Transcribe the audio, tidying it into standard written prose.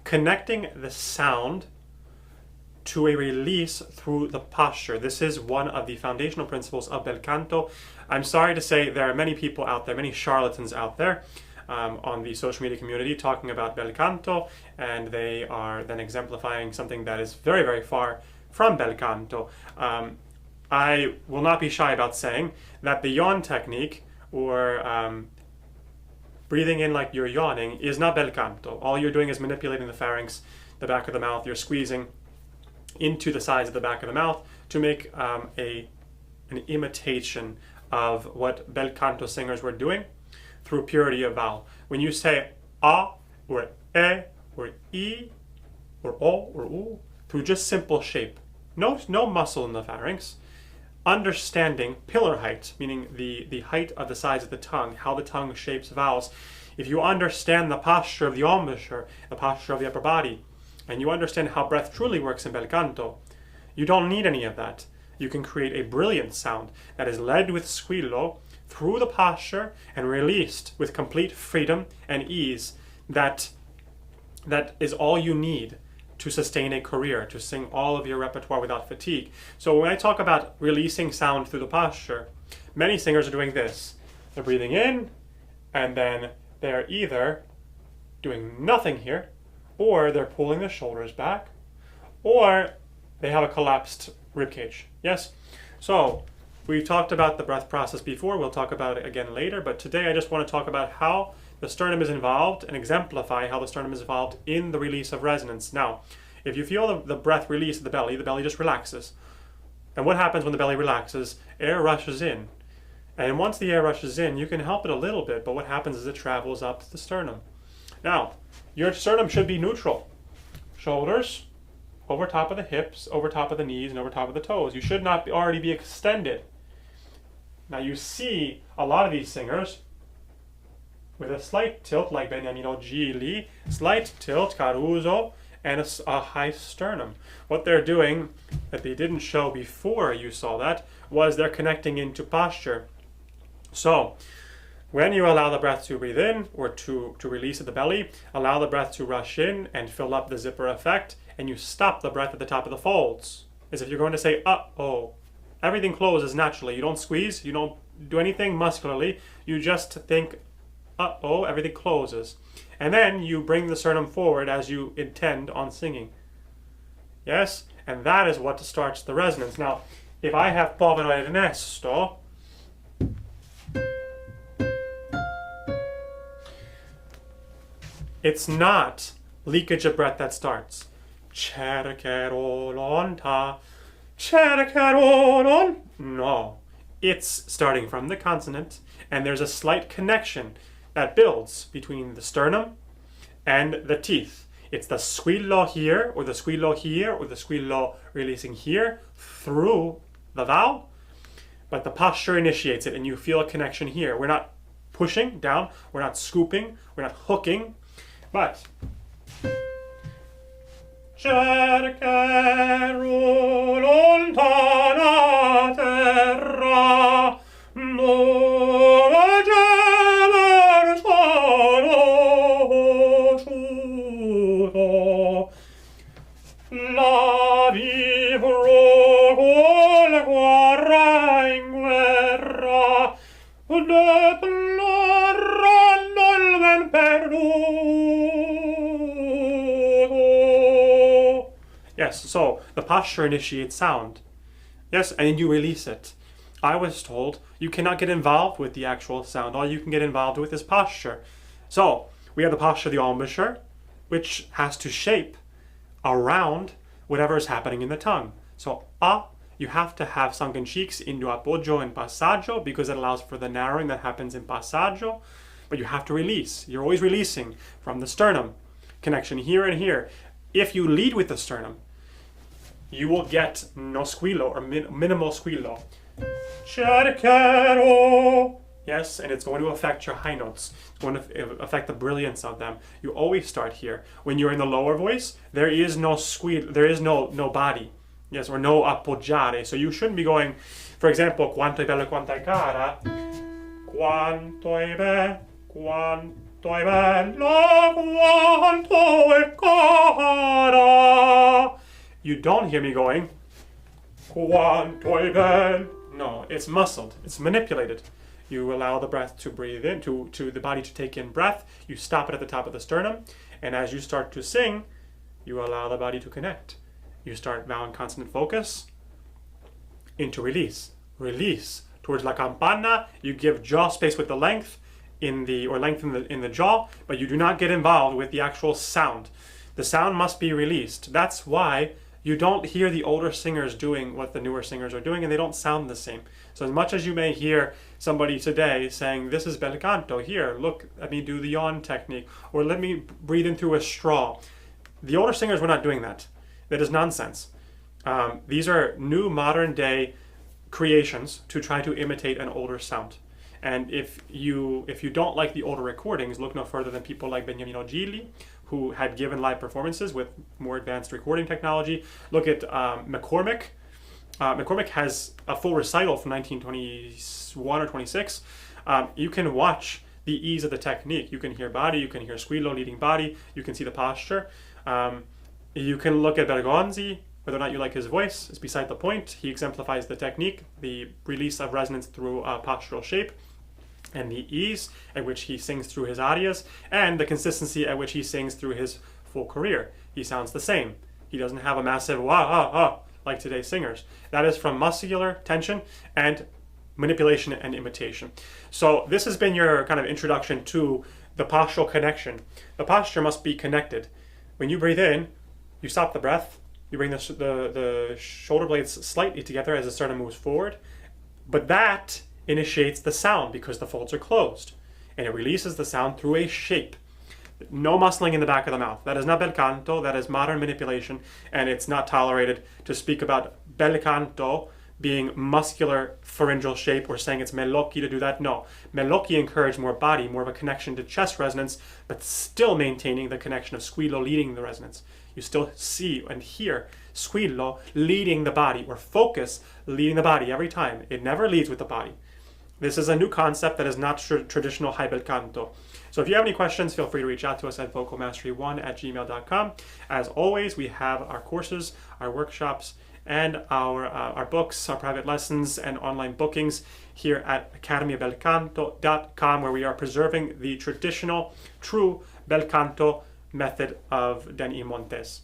Connecting the sound to a release through the posture. This is one of the foundational principles of bel canto. I'm sorry to say there are many people out there, many charlatans out there on the social media community talking about bel canto, and they are then exemplifying something that is very, very far from bel canto. I will not be shy about saying that the yawn technique, or breathing in like you're yawning, is not bel canto. All you're doing is manipulating the pharynx, the back of the mouth. You're squeezing into the sides of the back of the mouth to make an imitation of what bel canto singers were doing through purity of vowel. When you say a or e or I or o or u through just simple shape, no muscle in the pharynx, understanding pillar height, meaning the height of the sides of the tongue, how the tongue shapes vowels. If you understand the posture of the embouchure, the posture of the upper body, and you understand how breath truly works in bel canto, you don't need any of that. You can create a brilliant sound that is led with squillo through the posture and released with complete freedom and ease. That is all you need to sustain a career, to sing all of your repertoire without fatigue. So when I talk about releasing sound through the posture, many singers are doing this. They're breathing in, and then they're either doing nothing here, or they're pulling the shoulders back, or they have a collapsed rib cage. Yes? So we talked about the breath process before. We'll talk about it again later, but today I just want to talk about how the sternum is involved and exemplify how the sternum is involved in the release of resonance. Now, if you feel the breath release the belly just relaxes. And what happens when the belly relaxes? Air rushes in. And once the air rushes in, you can help it a little bit, but what happens is it travels up to the sternum. Now, your sternum should be neutral. Shoulders over top of the hips, over top of the knees, and over top of the toes. You should not already be extended. Now you see a lot of these singers with a slight tilt, like Beniamino Gigli, slight tilt, Caruso, and a high sternum. What they're doing that they didn't show before you saw that was they're connecting into posture. So when you allow the breath to breathe in or to release at the belly, allow the breath to rush in and fill up the zipper effect, and you stop the breath at the top of the folds, as if you're going to say, uh-oh. Everything closes naturally. You don't squeeze, you don't do anything muscularly, you just think, uh-oh, everything closes. And then you bring the sternum forward as you intend on singing. Yes? And that is what starts the resonance. Now, if I have povero Ernesto, it's not leakage of breath that starts. Cercherò lonta, cercherò lon. No. It's starting from the consonant, and there's a slight connection that builds between the sternum and the teeth. It's the squillo here, or the squillo here, or the squillo releasing here through the vowel, but the posture initiates it, and you feel a connection here. We're not pushing down, we're not scooping, we're not hooking, but cercherò lontana terra dove gemer sconosciuto la vivrò col cuore in guerra deplorando il ben perduto. Yes, so the posture initiates sound. Yes, and you release it. I was told you cannot get involved with the actual sound. All you can get involved with is posture. So we have the posture of the embouchure, which has to shape around whatever is happening in the tongue. So you have to have sunken cheeks into appoggio and passaggio because it allows for the narrowing that happens in passaggio. But you have to release. You're always releasing from the sternum. Connection here and here. If you lead with the sternum, you will get no squillo or minimal squillo. Cercherò. Yes, and it's going to affect your high notes. It's going to affect the brilliance of them. You always start here. When you're in the lower voice, there is no squeal, there is no body. Yes, or no appoggiare. So you shouldn't be going, for example, quanto è bello e quanto è cara. Quanto è bello, quanto è bello, quanto è cara. You don't hear me going, quanto è bello. No, it's muscled, it's manipulated. You allow the breath to breathe in, to the body to take in breath. You stop it at the top of the sternum. And as you start to sing, you allow the body to connect. You start vowel and consonant focus into release. Release. Towards la campana, you give jaw space with the length in the jaw, but you do not get involved with the actual sound. The sound must be released. That's why you don't hear the older singers doing what the newer singers are doing, and they don't sound the same. So as much as you may hear somebody today saying, this is bel canto, here, look, let me do the yawn technique, or let me breathe in through a straw. The older singers were not doing that. That is nonsense. These are new modern day creations to try to imitate an older sound. And if you don't like the older recordings, look no further than people like Beniamino Gigli, who had given live performances with more advanced recording technology. Look at McCormick. McCormick has a full recital from 1921 or 26. You can watch the ease of the technique. You can hear body, you can hear squillo leading body, you can see the posture. You can look at Bergonzi. Whether or not you like his voice is beside the point. He exemplifies the technique, the release of resonance through postural shape, and the ease at which he sings through his arias, and the consistency at which he sings through his full career. He sounds the same. He doesn't have a massive wah ah ah like today's singers. That is from muscular tension and manipulation and imitation. So this has been your kind of introduction to the postural connection. The posture must be connected. When you breathe in, you stop the breath. You bring the shoulder blades slightly together as the sternum moves forward, but that initiates the sound because the folds are closed, and it releases the sound through a shape. No muscling in the back of the mouth. That is not bel canto, that is modern manipulation, and it's not tolerated to speak about bel canto being muscular pharyngeal shape or saying it's mellocchi to do that. No, mellocchi encourage more body, more of a connection to chest resonance, but still maintaining the connection of squillo leading the resonance. You still see and hear squillo leading the body, or focus leading the body every time. It never leads with the body. This is a new concept that is not traditional high bel canto. So if you have any questions, feel free to reach out to us at vocalmastery1@gmail.com. As always, we have our courses, our workshops, and our books, our private lessons, and online bookings here at academyofbelcanto.com, where we are preserving the traditional, true bel canto method of Denis Montes.